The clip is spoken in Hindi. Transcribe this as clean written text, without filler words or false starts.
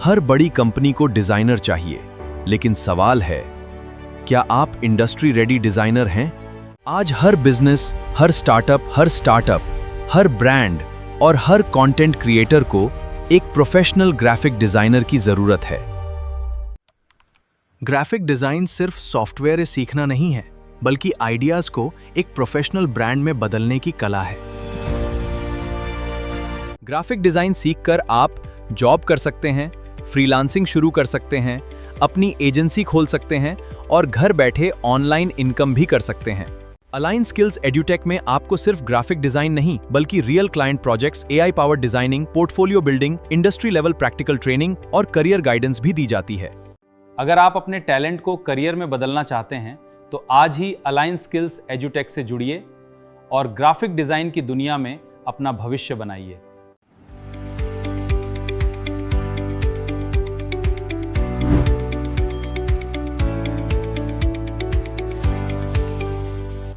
हर बड़ी कंपनी को डिजाइनर चाहिए, लेकिन सवाल है, क्या आप इंडस्ट्री रेडी डिजाइनर हैं? आज हर बिजनेस, हर स्टार्टअप, हर ब्रांड और हर कंटेंट क्रिएटर को एक प्रोफेशनल ग्राफिक डिजाइनर की जरूरत है। ग्राफिक डिजाइन सिर्फ सॉफ्टवेयर सीखना नहीं है, बल्कि आइडियाज को एक प्रोफेशनल ब्रांड में बदलने की कला है। ग्राफिक डिजाइन सीखकर आप जॉब कर सकते हैं, फ्रीलांसिंग शुरू कर सकते हैं, अपनी एजेंसी खोल सकते हैं और घर बैठे ऑनलाइन इनकम भी कर सकते हैं। अलाइन स्किल्स एड्यूटेक में आपको सिर्फ ग्राफिक डिजाइन नहीं, बल्कि real client projects, AI powered designing, portfolio building, industry level practical training और करियर गाइडेंस भी दी जाती है। अगर आप अपने टैलेंट को करियर में बदलना चाहते हैं तो आज ही अलाइन स्किल्स एड्यूटेक से जुड़िए और ग्राफिक डिजाइन की दुनिया में अपना भविष्य बनाइए।